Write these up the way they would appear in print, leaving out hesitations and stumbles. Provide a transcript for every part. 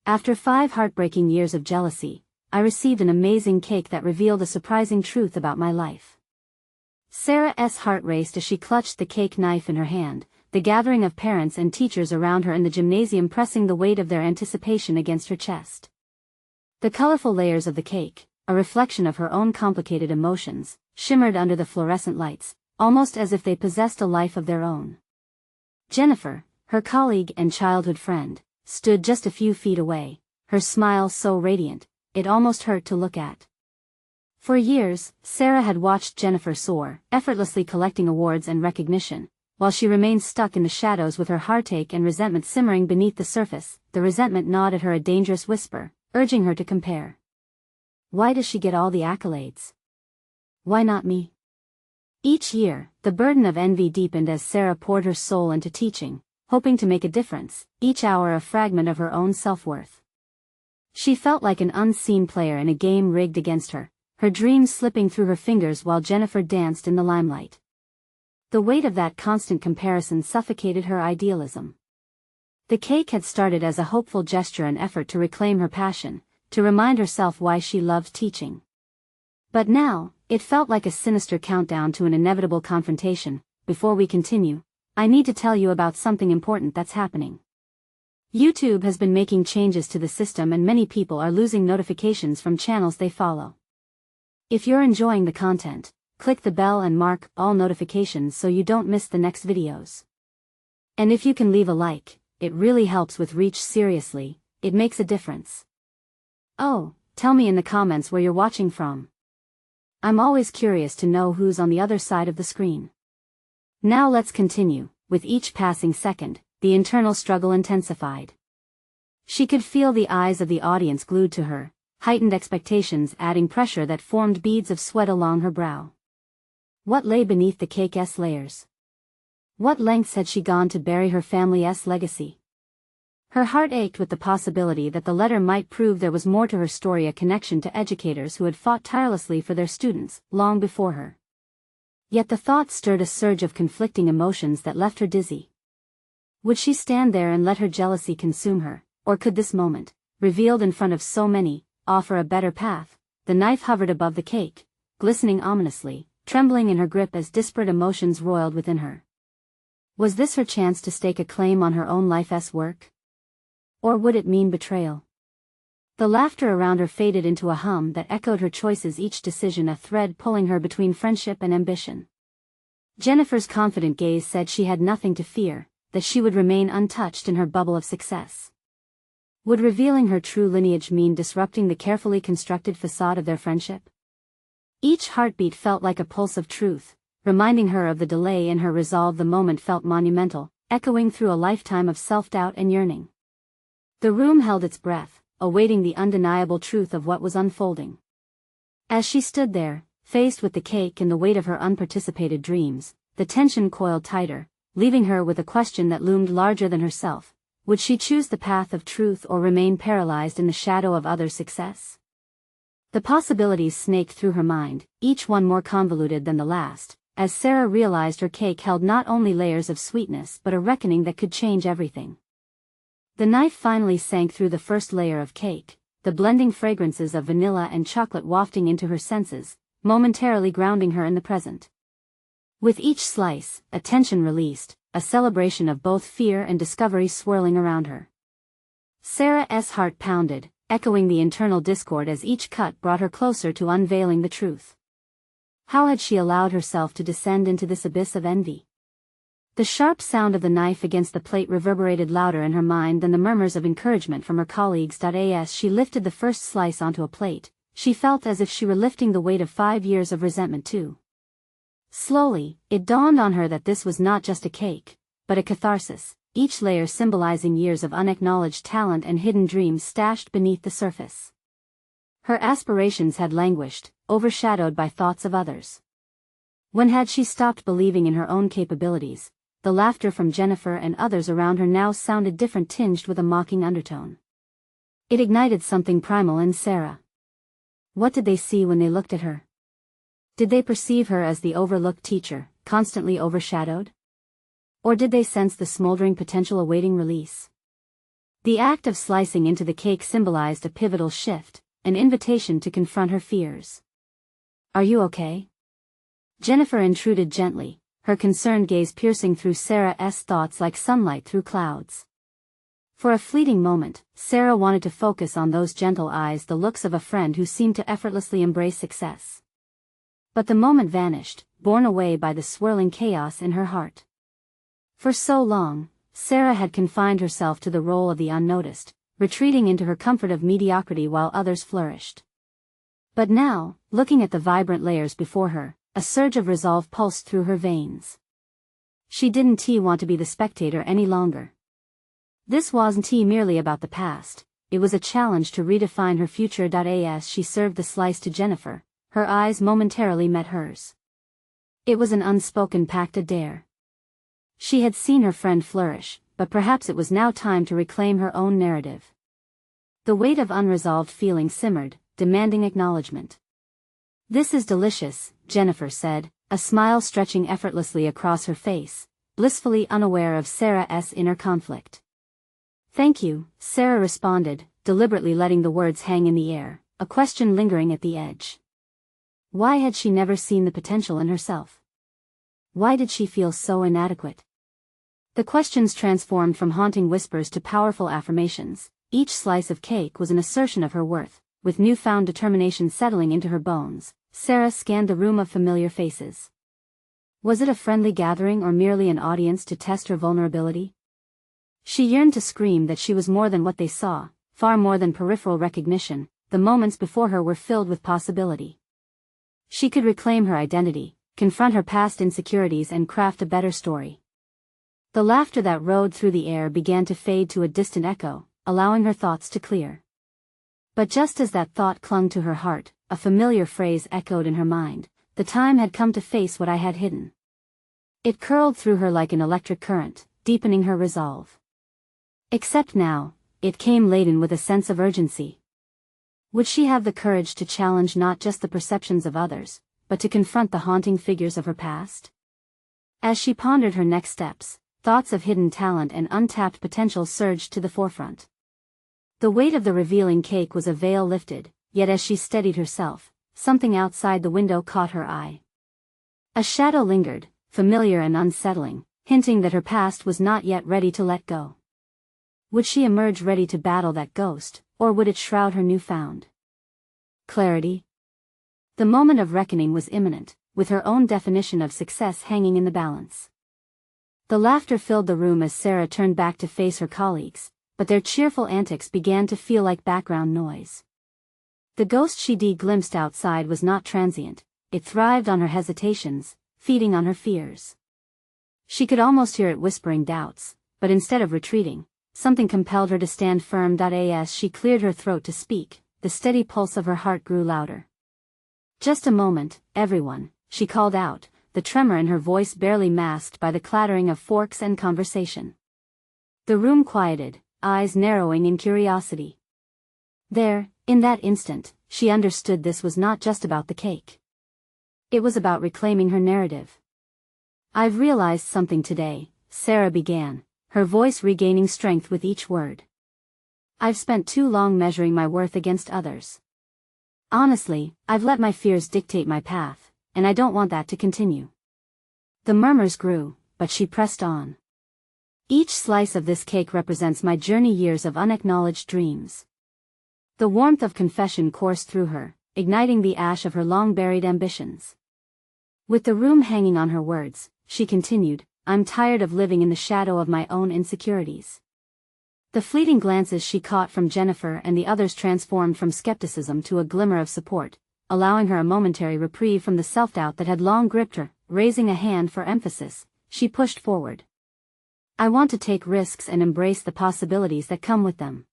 After 5 heartbreaking years of jealousy, I received an amazing cake that revealed a surprising truth about my life. Sarah's heart raced as she clutched the cake knife in her hand, the gathering of parents and teachers around her in the gymnasium pressing the weight of their anticipation against her chest. The colorful layers of the cake, a reflection of her own complicated emotions, shimmered under the fluorescent lights, almost as if they possessed a life of their own. Jennifer, her colleague and childhood friend, stood just a few feet away, her smile so radiant, it almost hurt to look at. For years, Sarah had watched Jennifer soar, effortlessly collecting awards and recognition, while she remained stuck in the shadows with her heartache and resentment simmering beneath the surface. The resentment gnawed at her, a dangerous whisper, urging her to compare. Why does she get all the accolades? Why not me? Each year, the burden of envy deepened as Sarah poured her soul into teaching, hoping to make a difference, each hour a fragment of her own self-worth. She felt like an unseen player in a game rigged against her, her dreams slipping through her fingers while Jennifer danced in the limelight. The weight of that constant comparison suffocated her idealism. The cake had started as a hopeful gesture, an effort to reclaim her passion, to remind herself why she loved teaching. But now, it felt like a sinister countdown to an inevitable confrontation. Before we continue, I need to tell you about something important that's happening. YouTube has been making changes to the system and many people are losing notifications from channels they follow. If you're enjoying the content, click the bell and mark all notifications so you don't miss the next videos. And if you can leave a like, it really helps with reach. Seriously, it makes a difference. Oh, tell me in the comments where you're watching from. I'm always curious to know who's on the other side of the screen. Now let's continue. With each passing second, the internal struggle intensified. She could feel the eyes of the audience glued to her, heightened expectations adding pressure that formed beads of sweat along her brow. What lay beneath the cake's layers? What lengths had she gone to bury her family's legacy? Her heart ached with the possibility that the letter might prove there was more to her story, a connection to educators who had fought tirelessly for their students, long before her. Yet the thought stirred a surge of conflicting emotions that left her dizzy. Would she stand there and let her jealousy consume her, or could this moment, revealed in front of so many, offer a better path? The knife hovered above the cake, glistening ominously, trembling in her grip as disparate emotions roiled within her. Was this her chance to stake a claim on her own life's work? Or would it mean betrayal? The laughter around her faded into a hum that echoed her choices, each decision a thread pulling her between friendship and ambition. Jennifer's confident gaze said she had nothing to fear, that she would remain untouched in her bubble of success. Would revealing her true lineage mean disrupting the carefully constructed facade of their friendship? Each heartbeat felt like a pulse of truth, reminding her of the delay in her resolve. The moment felt monumental, echoing through a lifetime of self-doubt and yearning. The room held its breath, awaiting the undeniable truth of what was unfolding. As she stood there, faced with the cake and the weight of her unparticipated dreams, the tension coiled tighter, leaving her with a question that loomed larger than herself. Would she choose the path of truth or remain paralyzed in the shadow of others' success? The possibilities snaked through her mind, each one more convoluted than the last, as Sarah realized her cake held not only layers of sweetness but a reckoning that could change everything. The knife finally sank through the first layer of cake, the blending fragrances of vanilla and chocolate wafting into her senses, momentarily grounding her in the present. With each slice, a tension released, a celebration of both fear and discovery swirling around her. Sarah's heart pounded, echoing the internal discord as each cut brought her closer to unveiling the truth. How had she allowed herself to descend into this abyss of envy? The sharp sound of the knife against the plate reverberated louder in her mind than the murmurs of encouragement from her colleagues. As she lifted the first slice onto a plate, she felt as if she were lifting the weight of 5 years of resentment too. Slowly, it dawned on her that this was not just a cake, but a catharsis, each layer symbolizing years of unacknowledged talent and hidden dreams stashed beneath the surface. Her aspirations had languished, overshadowed by thoughts of others. When had she stopped believing in her own capabilities? The laughter from Jennifer and others around her now sounded different, tinged with a mocking undertone. It ignited something primal in Sarah. What did they see when they looked at her? Did they perceive her as the overlooked teacher, constantly overshadowed? Or did they sense the smoldering potential awaiting release? The act of slicing into the cake symbolized a pivotal shift, an invitation to confront her fears. "Are you okay?" Jennifer intruded gently, her concerned gaze piercing through Sarah's thoughts like sunlight through clouds. For a fleeting moment, Sarah wanted to focus on those gentle eyes, the looks of a friend who seemed to effortlessly embrace success. But the moment vanished, borne away by the swirling chaos in her heart. For so long, Sarah had confined herself to the role of the unnoticed, retreating into her comfort of mediocrity while others flourished. But now, looking at the vibrant layers before her, a surge of resolve pulsed through her veins. She didn't want to be the spectator any longer. This wasn't merely about the past, it was a challenge to redefine her future. As she served the slice to Jennifer, her eyes momentarily met hers. It was an unspoken pact, a dare. She had seen her friend flourish, but perhaps it was now time to reclaim her own narrative. The weight of unresolved feeling simmered, demanding acknowledgement. "This is delicious," Jennifer said, a smile stretching effortlessly across her face, blissfully unaware of Sarah's inner conflict. "Thank you," Sarah responded, deliberately letting the words hang in the air, a question lingering at the edge. Why had she never seen the potential in herself? Why did she feel so inadequate? The questions transformed from haunting whispers to powerful affirmations. Each slice of cake was an assertion of her worth. With newfound determination settling into her bones, Sarah scanned the room of familiar faces. Was it a friendly gathering or merely an audience to test her vulnerability? She yearned to scream that she was more than what they saw, far more than peripheral recognition. The moments before her were filled with possibility. She could reclaim her identity, confront her past insecurities, and craft a better story. The laughter that rode through the air began to fade to a distant echo, allowing her thoughts to clear. But just as that thought clung to her heart, a familiar phrase echoed in her mind: "The time had come to face what I had hidden." It curled through her like an electric current, deepening her resolve. Except now, it came laden with a sense of urgency. Would she have the courage to challenge not just the perceptions of others, but to confront the haunting figures of her past? As she pondered her next steps, thoughts of hidden talent and untapped potential surged to the forefront. The weight of the revealing cake was a veil lifted, yet as she steadied herself, something outside the window caught her eye. A shadow lingered, familiar and unsettling, hinting that her past was not yet ready to let go. Would she emerge ready to battle that ghost, or would it shroud her newfound clarity? The moment of reckoning was imminent, with her own definition of success hanging in the balance. The laughter filled the room as Sarah turned back to face her colleagues, but their cheerful antics began to feel like background noise. The ghost she'd glimpsed outside was not transient, it thrived on her hesitations, feeding on her fears. She could almost hear it whispering doubts, but instead of retreating, something compelled her to stand firm. As she cleared her throat to speak, the steady pulse of her heart grew louder. "Just a moment, everyone," she called out, the tremor in her voice barely masked by the clattering of forks and conversation. The room quieted, eyes narrowing in curiosity. There, in that instant, she understood this was not just about the cake. It was about reclaiming her narrative. "I've realized something today," Sarah began, her voice regaining strength with each word. "I've spent too long measuring my worth against others. Honestly, I've let my fears dictate my path, and I don't want that to continue." The murmurs grew, but she pressed on. "Each slice of this cake represents my journey, years of unacknowledged dreams." The warmth of confession coursed through her, igniting the ash of her long-buried ambitions. With the room hanging on her words, she continued, "I'm tired of living in the shadow of my own insecurities." The fleeting glances she caught from Jennifer and the others transformed from skepticism to a glimmer of support, allowing her a momentary reprieve from the self-doubt that had long gripped her. Raising a hand for emphasis, she pushed forward. "I want to take risks and embrace the possibilities that come with them.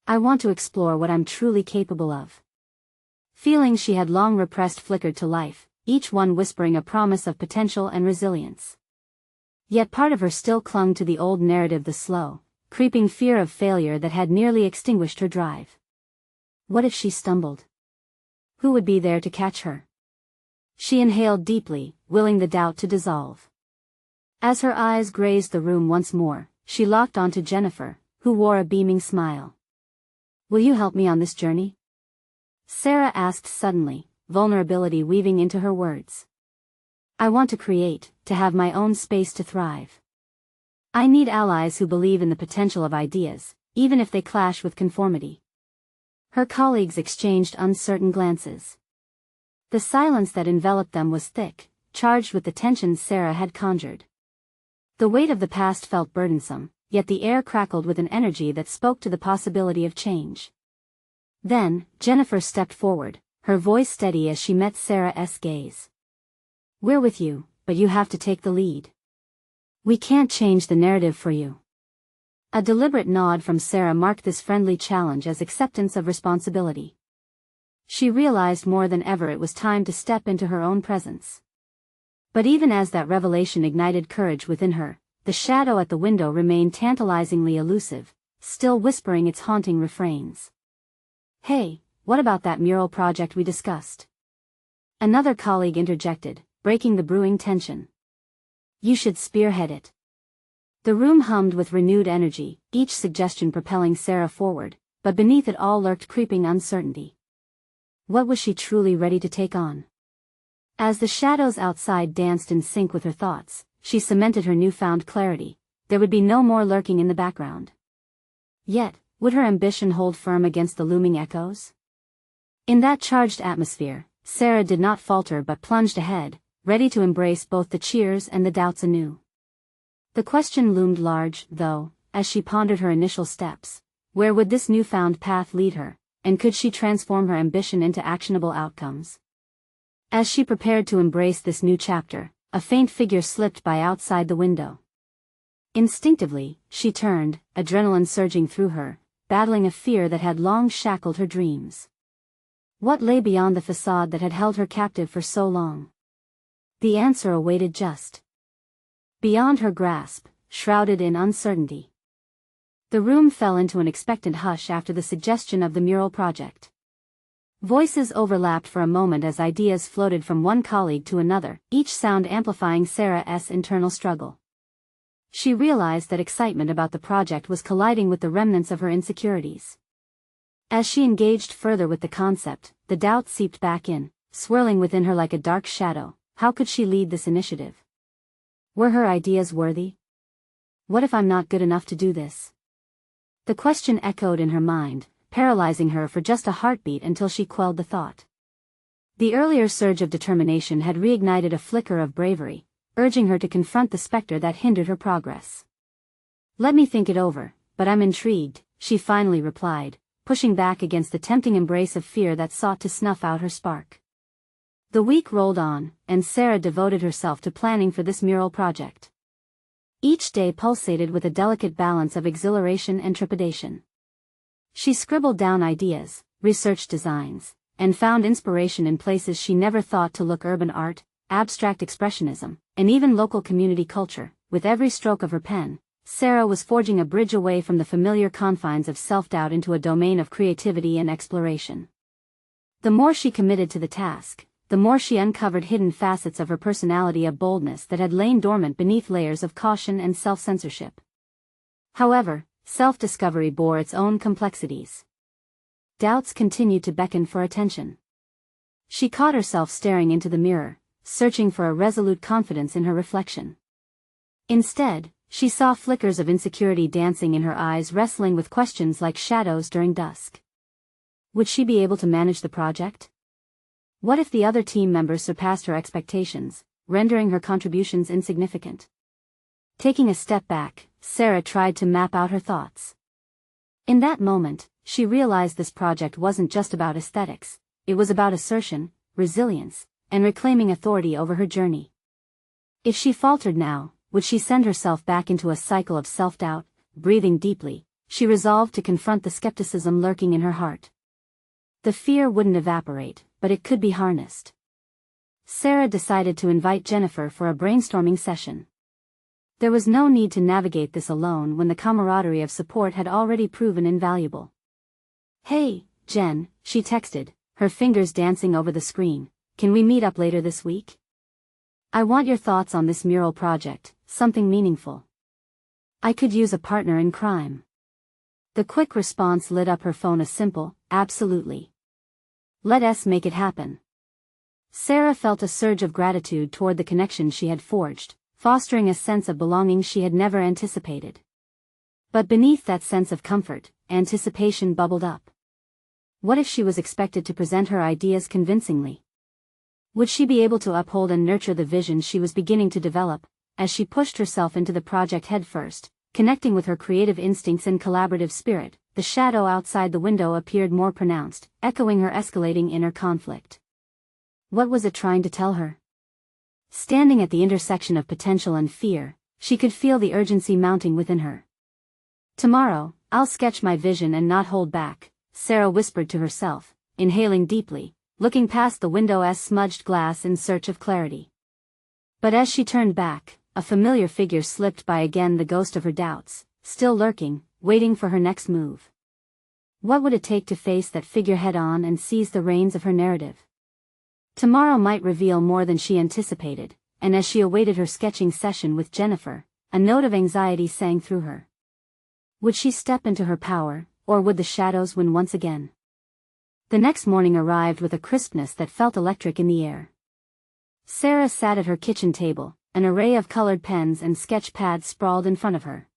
I want to explore what I'm truly capable of." Feelings she had long repressed flickered to life, each one whispering a promise of potential and resilience. Yet part of her still clung to the old narrative, the slow, creeping fear of failure that had nearly extinguished her drive. What if she stumbled? Who would be there to catch her? She inhaled deeply, willing the doubt to dissolve. As her eyes grazed the room once more, she locked onto Jennifer, who wore a beaming smile. "Will you help me on this journey?" Sarah asked suddenly, vulnerability weaving into her words. "I want to create, to have my own space to thrive. I need allies who believe in the potential of ideas, even if they clash with conformity." Her colleagues exchanged uncertain glances. The silence that enveloped them was thick, charged with the tensions Sarah had conjured. The weight of the past felt burdensome, yet the air crackled with an energy that spoke to the possibility of change. Then, Jennifer stepped forward, her voice steady as she met Sarah's gaze. "We're with you, but you have to take the lead. We can't change the narrative for you." A deliberate nod from Sarah marked this friendly challenge as acceptance of responsibility. She realized more than ever it was time to step into her own presence. But even as that revelation ignited courage within her, the shadow at the window remained tantalizingly elusive, still whispering its haunting refrains. "Hey, what about that mural project we discussed?" Another colleague interjected, breaking the brewing tension. "You should spearhead it." The room hummed with renewed energy, each suggestion propelling Sarah forward, but beneath it all lurked creeping uncertainty. What was she truly ready to take on? As the shadows outside danced in sync with her thoughts, she cemented her newfound clarity. There would be no more lurking in the background. Yet, would her ambition hold firm against the looming echoes? In that charged atmosphere, Sarah did not falter but plunged ahead, ready to embrace both the cheers and the doubts anew. The question loomed large, though, as she pondered her initial steps. Where would this newfound path lead her, and could she transform her ambition into actionable outcomes? As she prepared to embrace this new chapter, a faint figure slipped by outside the window. Instinctively, she turned, adrenaline surging through her, battling a fear that had long shackled her dreams. What lay beyond the facade that had held her captive for so long? The answer awaited just beyond her grasp, shrouded in uncertainty. The room fell into an expectant hush after the suggestion of the mural project. Voices overlapped for a moment as ideas floated from one colleague to another, each sound amplifying Sarah's internal struggle. She realized that excitement about the project was colliding with the remnants of her insecurities. As she engaged further with the concept, the doubt seeped back in, swirling within her like a dark shadow. How could she lead this initiative? Were her ideas worthy? What if I'm not good enough to do this? The question echoed in her mind, paralyzing her for just a heartbeat until she quelled the thought. The earlier surge of determination had reignited a flicker of bravery, urging her to confront the specter that hindered her progress. "Let me think it over, but I'm intrigued," she finally replied, pushing back against the tempting embrace of fear that sought to snuff out her spark. The week rolled on, and Sarah devoted herself to planning for this mural project. Each day pulsated with a delicate balance of exhilaration and trepidation. She scribbled down ideas, researched designs, and found inspiration in places she never thought to look: urban art, abstract expressionism, and even local community culture. With every stroke of her pen, Sarah was forging a bridge away from the familiar confines of self-doubt into a domain of creativity and exploration. The more she committed to the task, the more she uncovered hidden facets of her personality, a boldness that had lain dormant beneath layers of caution and self-censorship. However, self-discovery bore its own complexities. Doubts continued to beckon for attention. She caught herself staring into the mirror, searching for a resolute confidence in her reflection. Instead, she saw flickers of insecurity dancing in her eyes, wrestling with questions like shadows during dusk. Would she be able to manage the project? What if the other team members surpassed her expectations, rendering her contributions insignificant? Taking a step back, Sarah tried to map out her thoughts. In that moment, she realized this project wasn't just about aesthetics, it was about assertion, resilience, and reclaiming authority over her journey. If she faltered now, would she send herself back into a cycle of self-doubt? Breathing deeply, she resolved to confront the skepticism lurking in her heart. The fear wouldn't evaporate, but it could be harnessed. Sarah decided to invite Jennifer for a brainstorming session. There was no need to navigate this alone when the camaraderie of support had already proven invaluable. "Hey, Jen," she texted, her fingers dancing over the screen, "can we meet up later this week? I want your thoughts on this mural project, something meaningful. I could use a partner in crime." The quick response lit up her phone, a simple, absolutely. Let us make it happen. Sarah felt a surge of gratitude toward the connection she had forged, fostering a sense of belonging she had never anticipated. But beneath that sense of comfort, anticipation bubbled up. What if she was expected to present her ideas convincingly? Would she be able to uphold and nurture the vision she was beginning to develop? As she pushed herself into the project headfirst, connecting with her creative instincts and collaborative spirit, the shadow outside the window appeared more pronounced, echoing her escalating inner conflict. What was it trying to tell her? Standing at the intersection of potential and fear, she could feel the urgency mounting within her. Tomorrow, I'll sketch my vision and not hold back, Sarah whispered to herself, inhaling deeply, looking past the window's smudged glass in search of clarity. But as she turned back, a familiar figure slipped by again, the ghost of her doubts, still lurking, waiting for her next move. What would it take to face that figure head-on and seize the reins of her narrative? Tomorrow might reveal more than she anticipated, and as she awaited her sketching session with Jennifer, a note of anxiety sang through her. Would she step into her power, or would the shadows win once again? The next morning arrived with a crispness that felt electric in the air. Sarah sat at her kitchen table, an array of colored pens and sketch pads sprawled in front of her.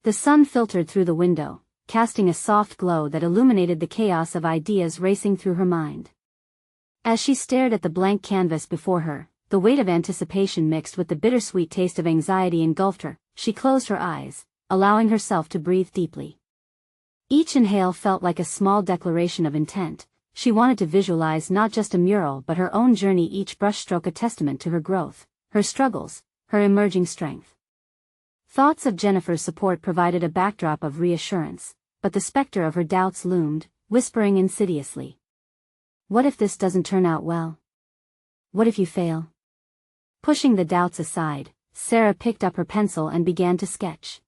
The sun filtered through the window, casting a soft glow that illuminated the chaos of ideas racing through her mind. As she stared at the blank canvas before her, the weight of anticipation mixed with the bittersweet taste of anxiety engulfed her. She closed her eyes, allowing herself to breathe deeply. Each inhale felt like a small declaration of intent. She wanted to visualize not just a mural but her own journey, each brushstroke a testament to her growth, her struggles, her emerging strength. Thoughts of Jennifer's support provided a backdrop of reassurance, but the specter of her doubts loomed, whispering insidiously. What if this doesn't turn out well? What if you fail? Pushing the doubts aside, Sarah picked up her pencil and began to sketch.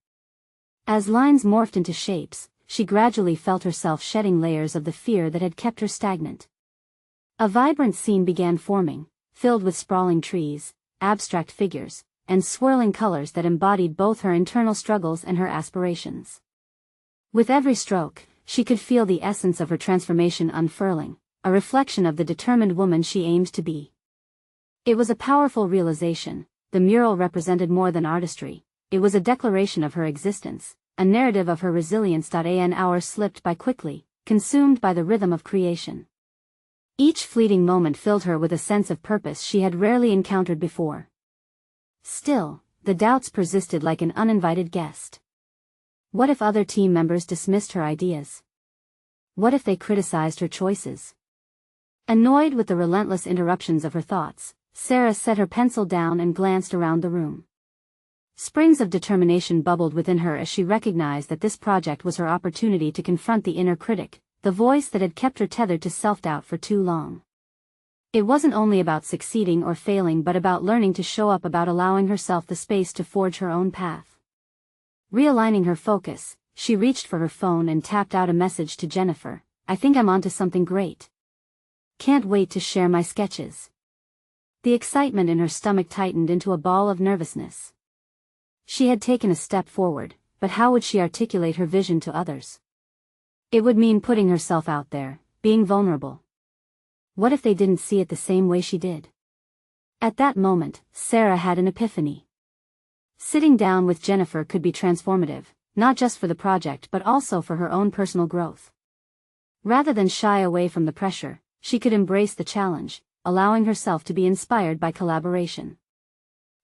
As lines morphed into shapes, she gradually felt herself shedding layers of the fear that had kept her stagnant. A vibrant scene began forming, filled with sprawling trees, abstract figures, and swirling colors that embodied both her internal struggles and her aspirations. With every stroke, she could feel the essence of her transformation unfurling, a reflection of the determined woman she aimed to be. It was a powerful realization. The mural represented more than artistry. It was a declaration of her existence, a narrative of her resilience. An hour slipped by quickly, consumed by the rhythm of creation. Each fleeting moment filled her with a sense of purpose she had rarely encountered before. Still, the doubts persisted like an uninvited guest. What if other team members dismissed her ideas? What if they criticized her choices? Annoyed with the relentless interruptions of her thoughts, Sarah set her pencil down and glanced around the room. Springs of determination bubbled within her as she recognized that this project was her opportunity to confront the inner critic, the voice that had kept her tethered to self-doubt for too long. It wasn't only about succeeding or failing but about learning to show up, about allowing herself the space to forge her own path. Realigning her focus, she reached for her phone and tapped out a message to Jennifer. I think I'm onto something great. Can't wait to share my sketches. The excitement in her stomach tightened into a ball of nervousness. She had taken a step forward, but how would she articulate her vision to others? It would mean putting herself out there, being vulnerable. What if they didn't see it the same way she did? At that moment, Sarah had an epiphany. Sitting down with Jennifer could be transformative, not just for the project but also for her own personal growth. Rather than shy away from the pressure, she could embrace the challenge, allowing herself to be inspired by collaboration.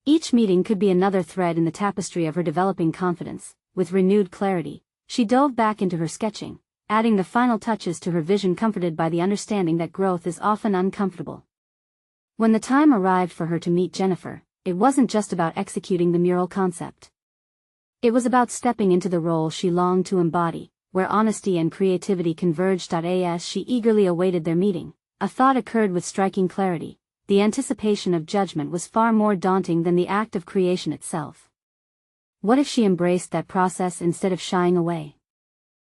Each meeting could be another thread in the tapestry of her developing confidence. With renewed clarity, she dove back into her sketching, adding the final touches to her vision, comforted by the understanding that growth is often uncomfortable. When the time arrived for her to meet Jennifer, it wasn't just about executing the mural concept. It was about stepping into the role she longed to embody, where honesty and creativity converged. As she eagerly awaited their meeting, a thought occurred with striking clarity. The anticipation of judgment was far more daunting than the act of creation itself. What if she embraced that process instead of shying away?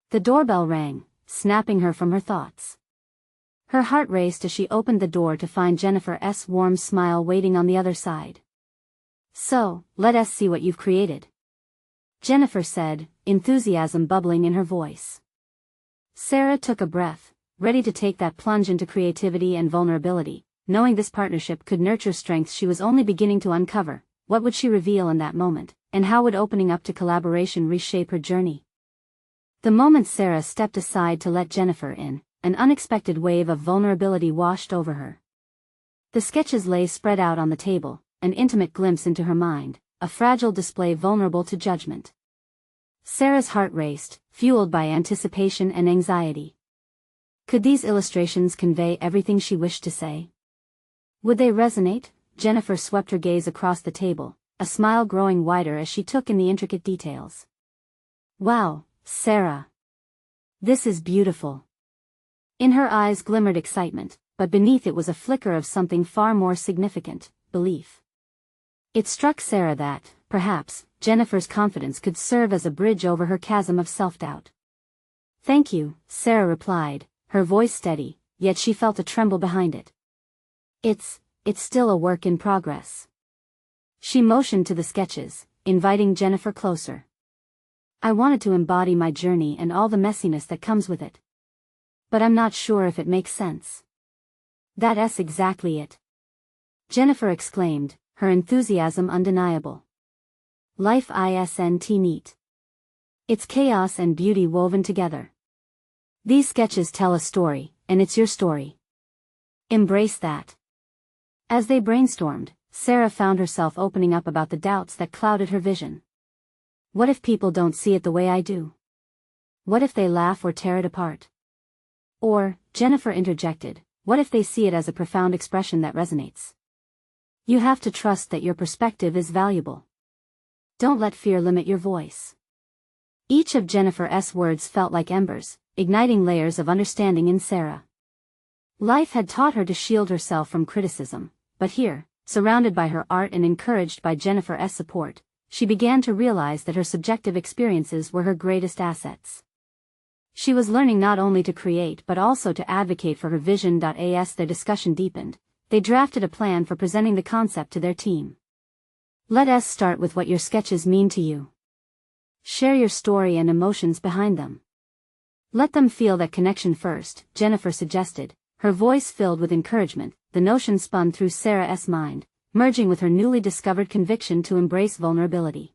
The doorbell rang, snapping her from her thoughts. Her heart raced as she opened the door to find Jennifer's warm smile waiting on the other side. So, let us see what you've created. Jennifer said, enthusiasm bubbling in her voice. Sarah took a breath, ready to take that plunge into creativity and vulnerability, knowing this partnership could nurture strengths she was only beginning to uncover. What would she reveal in that moment, and how would opening up to collaboration reshape her journey? The moment Sarah stepped aside to let Jennifer in, an unexpected wave of vulnerability washed over her. The sketches lay spread out on the table, an intimate glimpse into her mind, a fragile display vulnerable to judgment. Sarah's heart raced, fueled by anticipation and anxiety. Could these illustrations convey everything she wished to say? Would they resonate? Jennifer swept her gaze across the table, a smile growing wider as she took in the intricate details. Wow, Sarah! This is beautiful. In her eyes glimmered excitement, but beneath it was a flicker of something far more significant, belief. It struck Sarah that, perhaps, Jennifer's confidence could serve as a bridge over her chasm of self-doubt. Thank you, Sarah replied, her voice steady, yet she felt a tremble behind it. It's still a work in progress. She motioned to the sketches, inviting Jennifer closer. I wanted to embody my journey and all the messiness that comes with it. But I'm not sure if it makes sense. That's exactly it. Jennifer exclaimed, her enthusiasm undeniable. Life isn't neat. It's chaos and beauty woven together. These sketches tell a story, and it's your story. Embrace that. As they brainstormed, Sarah found herself opening up about the doubts that clouded her vision. What if people don't see it the way I do? What if they laugh or tear it apart? Or, Jennifer interjected, what if they see it as a profound expression that resonates? You have to trust that your perspective is valuable. Don't let fear limit your voice. Each of Jennifer's words felt like embers, igniting layers of understanding in Sarah. Life had taught her to shield herself from criticism, but here, surrounded by her art and encouraged by Jennifer's support, she began to realize that her subjective experiences were her greatest assets. She was learning not only to create but also to advocate for her vision. As their discussion deepened, they drafted a plan for presenting the concept to their team. Let us start with what your sketches mean to you. Share your story and emotions behind them. Let them feel that connection first, Jennifer suggested, her voice filled with encouragement. The notion spun through Sarah's mind, merging with her newly discovered conviction to embrace vulnerability.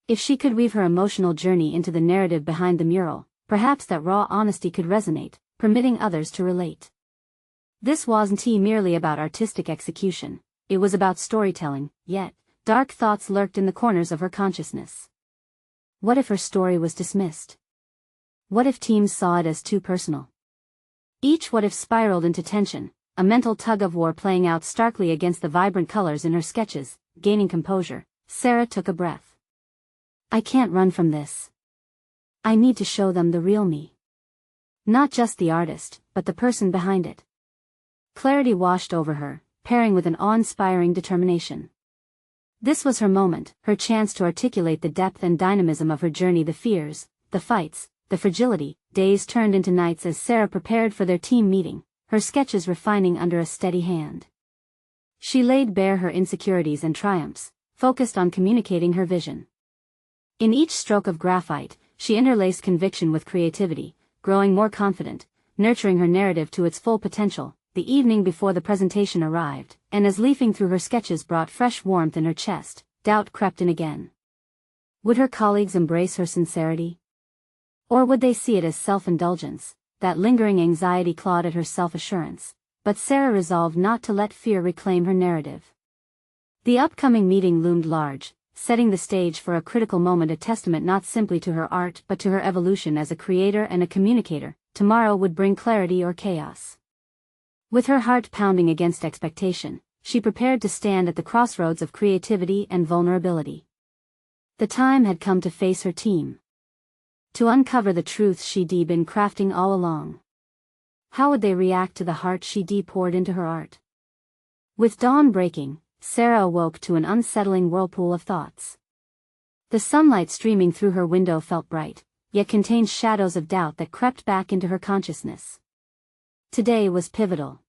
If she could weave her emotional journey into the narrative behind the mural, perhaps that raw honesty could resonate, permitting others to relate. This wasn't merely about artistic execution, it was about storytelling, yet, dark thoughts lurked in the corners of her consciousness. What if her story was dismissed? What if teams saw it as too personal? Each what if spiraled into tension, a mental tug-of-war playing out starkly against the vibrant colors in her sketches. Gaining composure, Sarah took a breath. I can't run from this. I need to show them the real me. Not just the artist, but the person behind it. Clarity washed over her, pairing with an awe-inspiring determination. This was her moment, her chance to articulate the depth and dynamism of her journey. The fears, the fights, the fragility. Days turned into nights as Sarah prepared for their team meeting, her sketches refining under a steady hand. She laid bare her insecurities and triumphs, focused on communicating her vision. In each stroke of graphite, she interlaced conviction with creativity, growing more confident, nurturing her narrative to its full potential. The evening before the presentation arrived, and as leafing through her sketches brought fresh warmth in her chest, doubt crept in again. Would her colleagues embrace her sincerity? Or would they see it as self-indulgence? That lingering anxiety clawed at her self-assurance, but Sarah resolved not to let fear reclaim her narrative. The upcoming meeting loomed large, setting the stage for a critical moment, a testament not simply to her art but to her evolution as a creator and a communicator. Tomorrow would bring clarity or chaos. With her heart pounding against expectation, she prepared to stand at the crossroads of creativity and vulnerability. The time had come to face her team. To uncover the truths she'd been crafting all along. How would they react to the heart she'd poured into her art? With dawn breaking, Sarah awoke to an unsettling whirlpool of thoughts. The sunlight streaming through her window felt bright, yet contained shadows of doubt that crept back into her consciousness. Today was pivotal.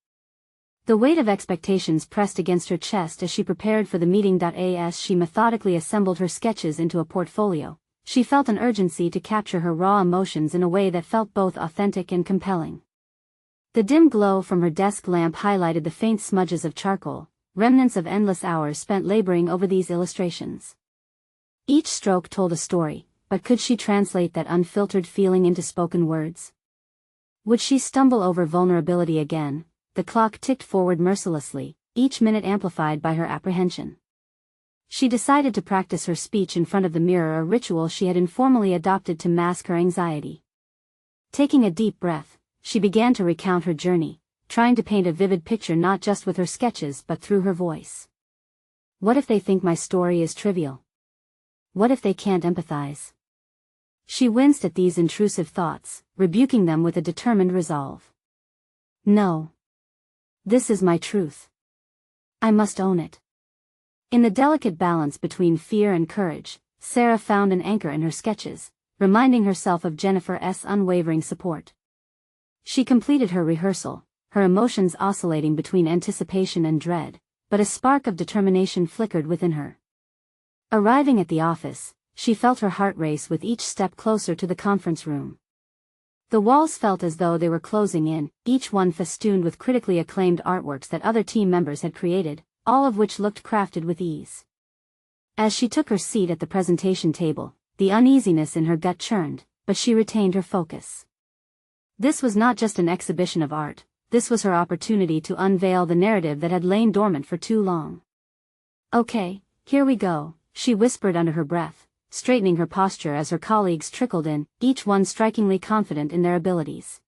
The weight of expectations pressed against her chest as she prepared for the meeting. As she methodically assembled her sketches into a portfolio, she felt an urgency to capture her raw emotions in a way that felt both authentic and compelling. The dim glow from her desk lamp highlighted the faint smudges of charcoal, remnants of endless hours spent laboring over these illustrations. Each stroke told a story, but could she translate that unfiltered feeling into spoken words? Would she stumble over vulnerability again? The clock ticked forward mercilessly, each minute amplified by her apprehension. She decided to practice her speech in front of the mirror, a ritual she had informally adopted to mask her anxiety. Taking a deep breath, she began to recount her journey, trying to paint a vivid picture not just with her sketches but through her voice. What if they think my story is trivial? What if they can't empathize? She winced at these intrusive thoughts, rebuking them with a determined resolve. No. This is my truth. I must own it. In the delicate balance between fear and courage, Sarah found an anchor in her sketches, reminding herself of Jennifer's unwavering support. She completed her rehearsal, her emotions oscillating between anticipation and dread, but a spark of determination flickered within her. Arriving at the office, she felt her heart race with each step closer to the conference room. The walls felt as though they were closing in, each one festooned with critically acclaimed artworks that other team members had created, all of which looked crafted with ease. As she took her seat at the presentation table, the uneasiness in her gut churned, but she retained her focus. This was not just an exhibition of art, this was her opportunity to unveil the narrative that had lain dormant for too long. Okay, here we go, she whispered under her breath, straightening her posture as her colleagues trickled in, each one strikingly confident in their abilities.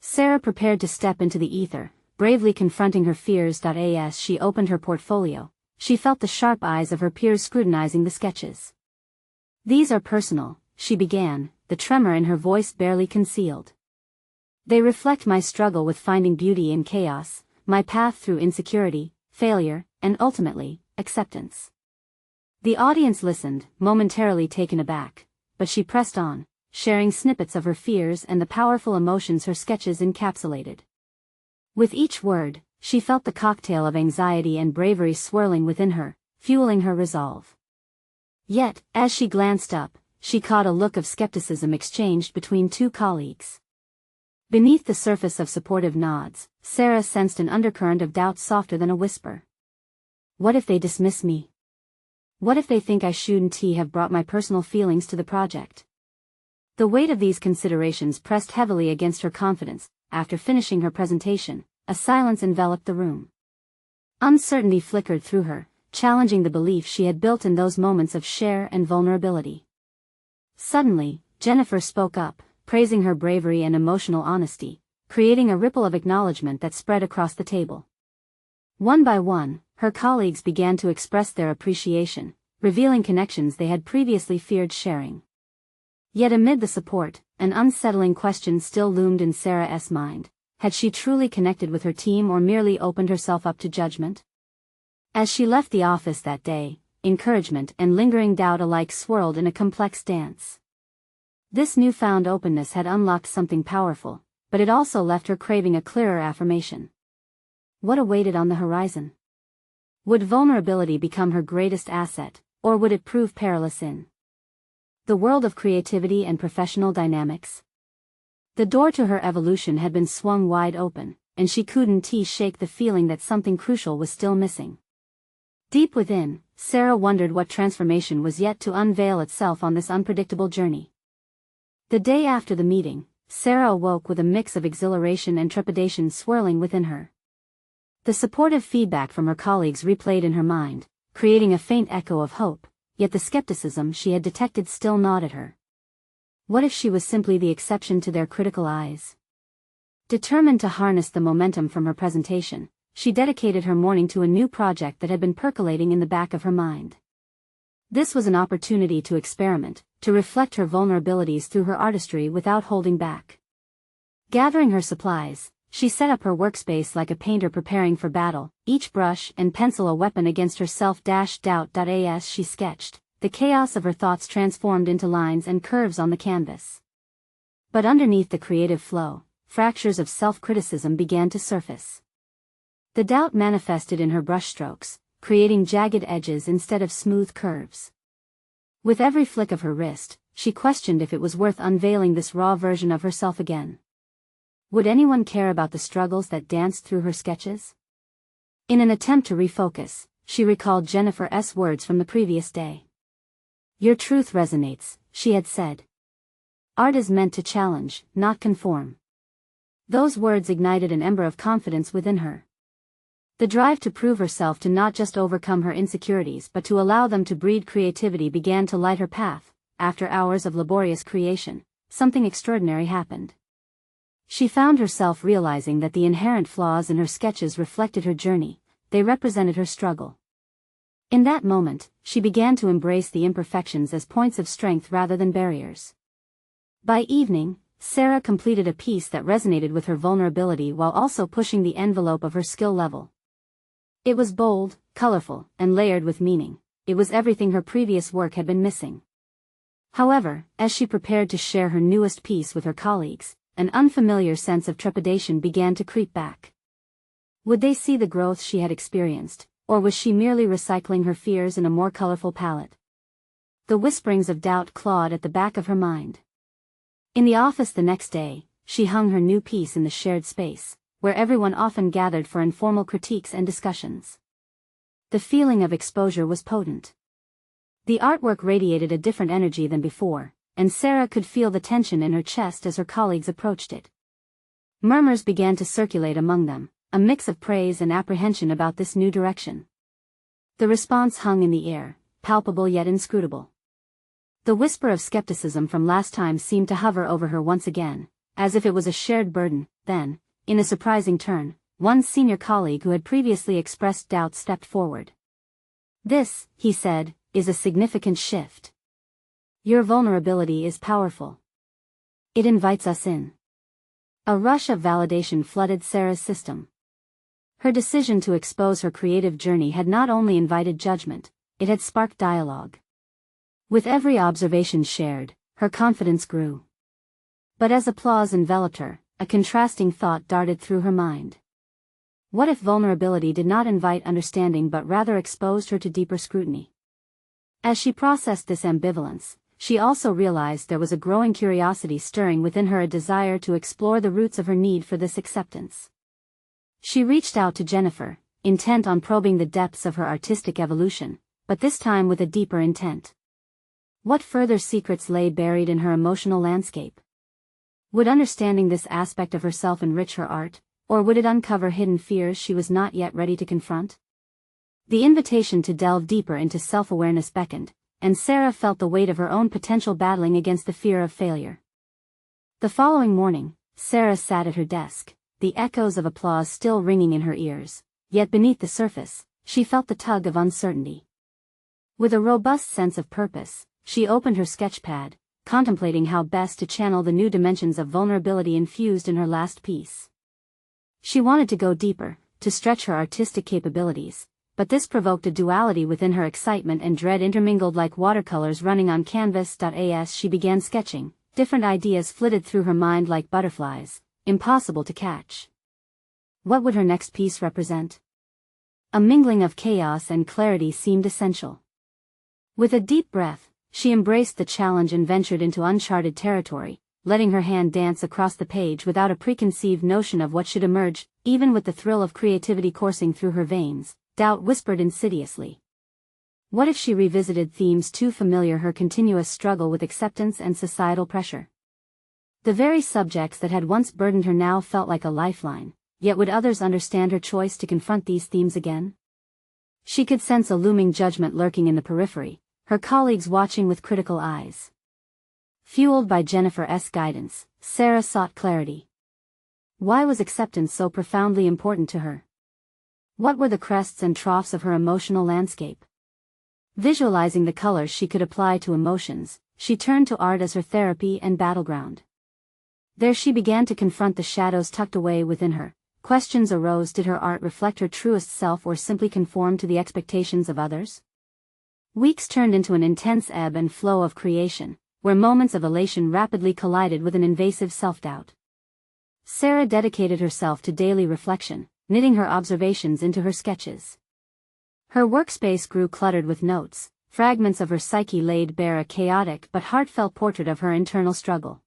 Sarah prepared to step into the ether, bravely confronting her fears. As she opened her portfolio, she felt the sharp eyes of her peers scrutinizing the sketches. These are personal, she began, the tremor in her voice barely concealed. They reflect my struggle with finding beauty in chaos, my path through insecurity, failure, and ultimately, acceptance. The audience listened, momentarily taken aback, but she pressed on, sharing snippets of her fears and the powerful emotions her sketches encapsulated. With each word, she felt the cocktail of anxiety and bravery swirling within her, fueling her resolve. Yet, as she glanced up, she caught a look of skepticism exchanged between two colleagues. Beneath the surface of supportive nods, Sarah sensed an undercurrent of doubt softer than a whisper. What if they dismiss me? What if they think I shouldn't have brought my personal feelings to the project? The weight of these considerations pressed heavily against her confidence. After finishing her presentation, a silence enveloped the room. Uncertainty flickered through her, challenging the belief she had built in those moments of share and vulnerability. Suddenly, Jennifer spoke up, praising her bravery and emotional honesty, creating a ripple of acknowledgement that spread across the table. One by one, her colleagues began to express their appreciation, revealing connections they had previously feared sharing. Yet amid the support, an unsettling question still loomed in Sarah's mind. Had she truly connected with her team or merely opened herself up to judgment? As she left the office that day, encouragement and lingering doubt alike swirled in a complex dance. This newfound openness had unlocked something powerful, but it also left her craving a clearer affirmation. What awaited on the horizon? Would vulnerability become her greatest asset, or would it prove perilous in the world of creativity and professional dynamics? The door to her evolution had been swung wide open, and she couldn't shake the feeling that something crucial was still missing. Deep within, Sarah wondered what transformation was yet to unveil itself on this unpredictable journey. The day after the meeting, Sarah awoke with a mix of exhilaration and trepidation swirling within her. The supportive feedback from her colleagues replayed in her mind, creating a faint echo of hope, yet the skepticism she had detected still gnawed at her. What if she was simply the exception to their critical eyes? Determined to harness the momentum from her presentation, she dedicated her morning to a new project that had been percolating in the back of her mind. This was an opportunity to experiment, to reflect her vulnerabilities through her artistry without holding back. Gathering her supplies, she set up her workspace like a painter preparing for battle, each brush and pencil a weapon against her self-doubt. As she sketched, the chaos of her thoughts transformed into lines and curves on the canvas. But underneath the creative flow, fractures of self-criticism began to surface. The doubt manifested in her brushstrokes, creating jagged edges instead of smooth curves. With every flick of her wrist, she questioned if it was worth unveiling this raw version of herself again. Would anyone care about the struggles that danced through her sketches? In an attempt to refocus, she recalled Jennifer's words from the previous day. "Your truth resonates," she had said. "Art is meant to challenge, not conform." Those words ignited an ember of confidence within her. The drive to prove herself, to not just overcome her insecurities but to allow them to breed creativity, began to light her path. After hours of laborious creation, something extraordinary happened. She found herself realizing that the inherent flaws in her sketches reflected her journey. They represented her struggle. In that moment, she began to embrace the imperfections as points of strength rather than barriers. By evening, Sarah completed a piece that resonated with her vulnerability while also pushing the envelope of her skill level. It was bold, colorful, and layered with meaning. It was everything her previous work had been missing. However, as she prepared to share her newest piece with her colleagues, an unfamiliar sense of trepidation began to creep back. Would they see the growth she had experienced, or was she merely recycling her fears in a more colorful palette? The whisperings of doubt clawed at the back of her mind. In the office the next day, she hung her new piece in the shared space, where everyone often gathered for informal critiques and discussions. The feeling of exposure was potent. The artwork radiated a different energy than before, and Sarah could feel the tension in her chest as her colleagues approached it. Murmurs began to circulate among them, a mix of praise and apprehension about this new direction. The response hung in the air, palpable yet inscrutable. The whisper of skepticism from last time seemed to hover over her once again, as if it was a shared burden. Then, in a surprising turn, one senior colleague who had previously expressed doubt stepped forward. "This," he said, "is a significant shift. Your vulnerability is powerful. It invites us in." A rush of validation flooded Sarah's system. Her decision to expose her creative journey had not only invited judgment, it had sparked dialogue. With every observation shared, her confidence grew. But as applause enveloped her, a contrasting thought darted through her mind. What if vulnerability did not invite understanding but rather exposed her to deeper scrutiny? As she processed this ambivalence, she also realized there was a growing curiosity stirring within her, a desire to explore the roots of her need for this acceptance. She reached out to Jennifer, intent on probing the depths of her artistic evolution, but this time with a deeper intent. What further secrets lay buried in her emotional landscape? Would understanding this aspect of herself enrich her art, or would it uncover hidden fears she was not yet ready to confront? The invitation to delve deeper into self-awareness beckoned, and Sarah felt the weight of her own potential battling against the fear of failure. The following morning, Sarah sat at her desk, the echoes of applause still ringing in her ears, yet beneath the surface, she felt the tug of uncertainty. With a robust sense of purpose, she opened her sketchpad, contemplating how best to channel the new dimensions of vulnerability infused in her last piece. She wanted to go deeper, to stretch her artistic capabilities, but this provoked a duality within her. Excitement and dread intermingled like watercolors running on canvas. As she began sketching, different ideas flitted through her mind like butterflies, impossible to catch. What would her next piece represent? A mingling of chaos and clarity seemed essential. With a deep breath, she embraced the challenge and ventured into uncharted territory, letting her hand dance across the page without a preconceived notion of what should emerge. Even with the thrill of creativity coursing through her veins, doubt whispered insidiously. What if she revisited themes too familiar? Her continuous struggle with acceptance and societal pressure. The very subjects that had once burdened her now felt like a lifeline, yet would others understand her choice to confront these themes again? She could sense a looming judgment lurking in the periphery, her colleagues watching with critical eyes. Fueled by Jennifer's guidance, Sarah sought clarity. Why was acceptance so profoundly important to her? What were the crests and troughs of her emotional landscape? Visualizing the colors she could apply to emotions, she turned to art as her therapy and battleground. There she began to confront the shadows tucked away within her. Questions arose: did her art reflect her truest self or simply conform to the expectations of others? Weeks turned into an intense ebb and flow of creation, where moments of elation rapidly collided with an invasive self-doubt. Sarah dedicated herself to daily reflection, knitting her observations into her sketches. Her workspace grew cluttered with notes, fragments of her psyche laid bare a chaotic but heartfelt portrait of her internal struggle.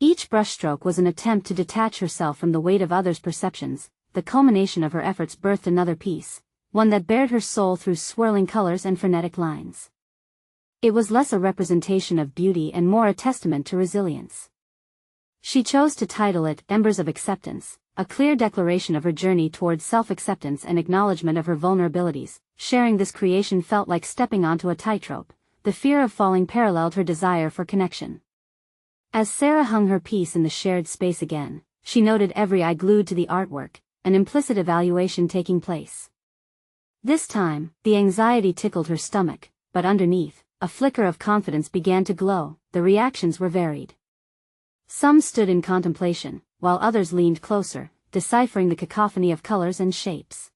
Each brushstroke was an attempt to detach herself from the weight of others' perceptions. The culmination of her efforts birthed another piece, one that bared her soul through swirling colors and frenetic lines. It was less a representation of beauty and more a testament to resilience. She chose to title it Embers of Acceptance, a clear declaration of her journey towards self-acceptance and acknowledgement of her vulnerabilities. Sharing this creation felt like stepping onto a tightrope. The fear of falling paralleled her desire for connection. As Sarah hung her piece in the shared space again, she noted every eye glued to the artwork, an implicit evaluation taking place. This time, the anxiety tickled her stomach, but underneath, a flicker of confidence began to glow. The reactions were varied. Some stood in contemplation, while others leaned closer, deciphering the cacophony of colors and shapes.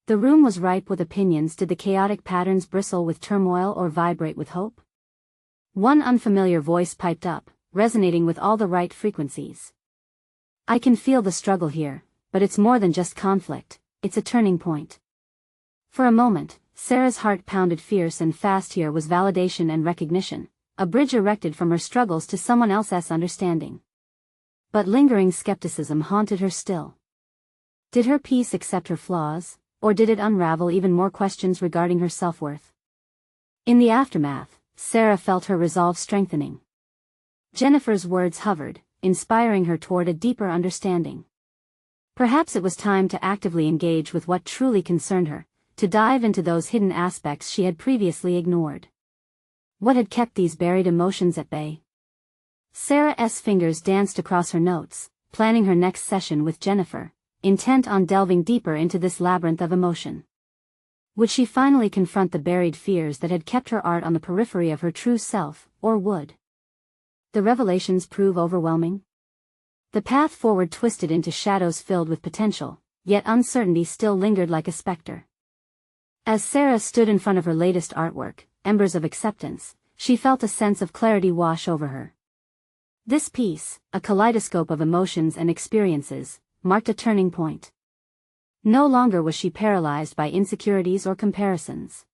The room was ripe with opinions. Did the chaotic patterns bristle with turmoil or vibrate with hope? One unfamiliar voice piped up, resonating with all the right frequencies. I can feel the struggle here, but it's more than just conflict, it's a turning point. For a moment, Sarah's heart pounded fierce and fast. Here was validation and recognition, a bridge erected from her struggles to someone else's understanding. But lingering skepticism haunted her still. Did her piece accept her flaws, or did it unravel even more questions regarding her self-worth? In the aftermath, Sarah felt her resolve strengthening. Jennifer's words hovered, inspiring her toward a deeper understanding. Perhaps it was time to actively engage with what truly concerned her, to dive into those hidden aspects she had previously ignored. What had kept these buried emotions at bay? Sarah's fingers danced across her notes, planning her next session with Jennifer, intent on delving deeper into this labyrinth of emotion. Would she finally confront the buried fears that had kept her art on the periphery of her true self, or would the revelations prove overwhelming? The path forward twisted into shadows filled with potential, yet uncertainty still lingered like a specter. As Sarah stood in front of her latest artwork, Embers of Acceptance, she felt a sense of clarity wash over her. This piece, a kaleidoscope of emotions and experiences, marked a turning point. No longer was she paralyzed by insecurities or comparisons.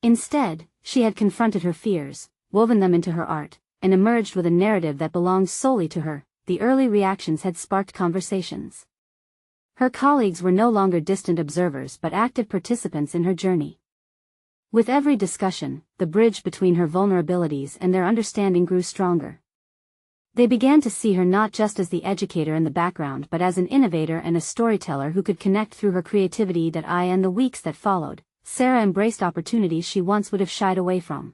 Instead, she had confronted her fears, woven them into her art, and emerged with a narrative that belonged solely to her. The early reactions had sparked conversations. Her colleagues were no longer distant observers but active participants in her journey. With every discussion, the bridge between her vulnerabilities and their understanding grew stronger. They began to see her not just as the educator in the background but as an innovator and a storyteller who could connect through her creativity. In the weeks that followed, Sarah embraced opportunities she once would have shied away from.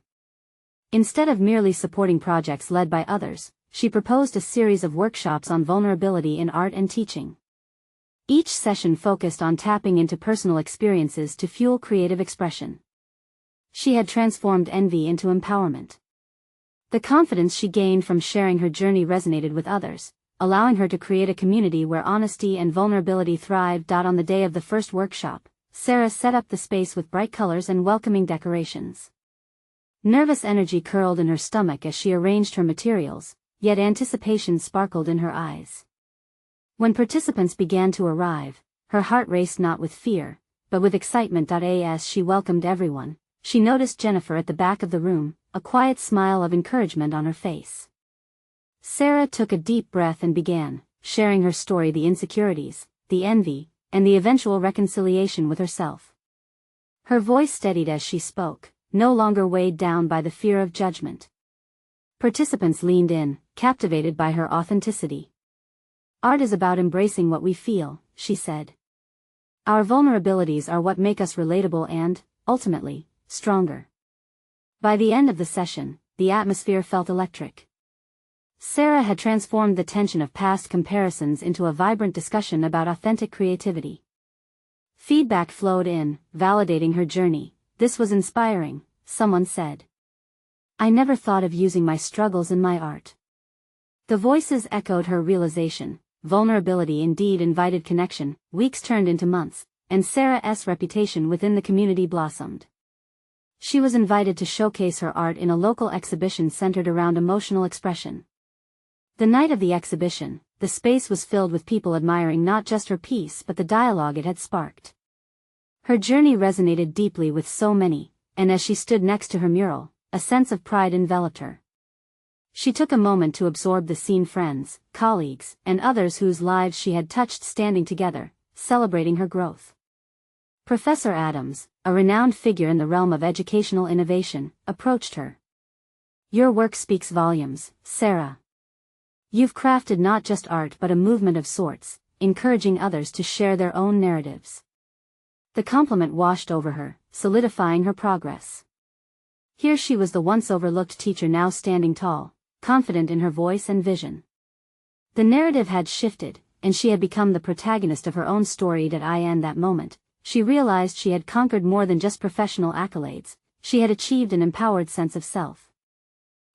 Instead of merely supporting projects led by others, she proposed a series of workshops on vulnerability in art and teaching. Each session focused on tapping into personal experiences to fuel creative expression. She had transformed envy into empowerment. The confidence she gained from sharing her journey resonated with others, allowing her to create a community where honesty and vulnerability thrived. On the day of the first workshop, Sarah set up the space with bright colors and welcoming decorations. Nervous energy curled in her stomach as she arranged her materials, yet anticipation sparkled in her eyes. When participants began to arrive, her heart raced not with fear, but with excitement. As she welcomed everyone, she noticed Jennifer at the back of the room, a quiet smile of encouragement on her face. Sarah took a deep breath and began, sharing her story, the insecurities, the envy, and the eventual reconciliation with herself. Her voice steadied as she spoke, no longer weighed down by the fear of judgment. Participants leaned in, captivated by her authenticity. Art is about embracing what we feel, she said. Our vulnerabilities are what make us relatable and, ultimately, stronger. By the end of the session, the atmosphere felt electric. Sarah had transformed the tension of past comparisons into a vibrant discussion about authentic creativity. Feedback flowed in, validating her journey. This was inspiring, someone said. I never thought of using my struggles in my art. The voices echoed her realization. Vulnerability indeed invited connection. Weeks turned into months, and Sarah's reputation within the community blossomed. She was invited to showcase her art in a local exhibition centered around emotional expression. The night of the exhibition, the space was filled with people admiring not just her piece but the dialogue it had sparked. Her journey resonated deeply with so many, and as she stood next to her mural, a sense of pride enveloped her. She took a moment to absorb the scene, friends, colleagues, and others whose lives she had touched standing together, celebrating her growth. Professor Adams, a renowned figure in the realm of educational innovation, approached her. "Your work speaks volumes, Sarah. You've crafted not just art but a movement of sorts, encouraging others to share their own narratives." The compliment washed over her, solidifying her progress. Here she was, the once overlooked teacher, now standing tall, confident in her voice and vision. The narrative had shifted, and she had become the protagonist of her own story. In that moment, she realized she had conquered more than just professional accolades. She had achieved an empowered sense of self.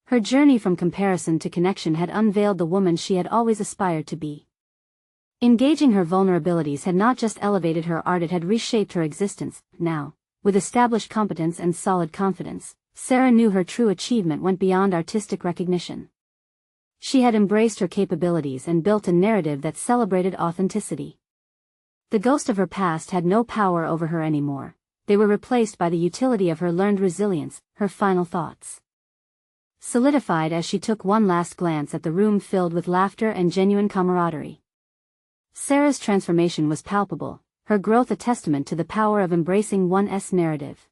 Her journey from comparison to connection had unveiled the woman she had always aspired to be. Engaging her vulnerabilities had not just elevated her art, it had reshaped her existence. Now, with established competence and solid confidence, Sarah knew her true achievement went beyond artistic recognition. She had embraced her capabilities and built a narrative that celebrated authenticity. The ghost of her past had no power over her anymore. They were replaced by the utility of her learned resilience. Her final thoughts solidified as she took one last glance at the room filled with laughter and genuine camaraderie. Sarah's transformation was palpable, her growth a testament to the power of embracing one's narrative.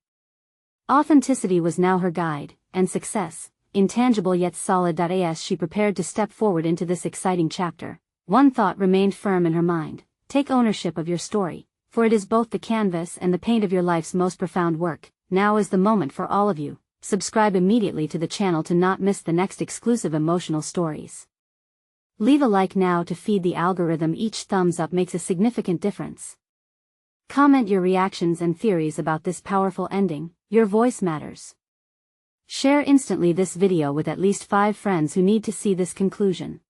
Authenticity was now her guide, and success, intangible yet solid. As she prepared to step forward into this exciting chapter, one thought remained firm in her mind: take ownership of your story, for it is both the canvas and the paint of your life's most profound work. Now is the moment for all of you. Subscribe immediately to the channel to not miss the next exclusive emotional stories. Leave a like now to feed the algorithm. Each thumbs up makes a significant difference. Comment your reactions and theories about this powerful ending. Your voice matters. Share instantly this video with at least 5 friends who need to see this conclusion.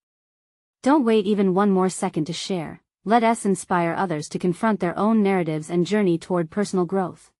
Don't wait even one more second to share. Let us inspire others to confront their own narratives and journey toward personal growth.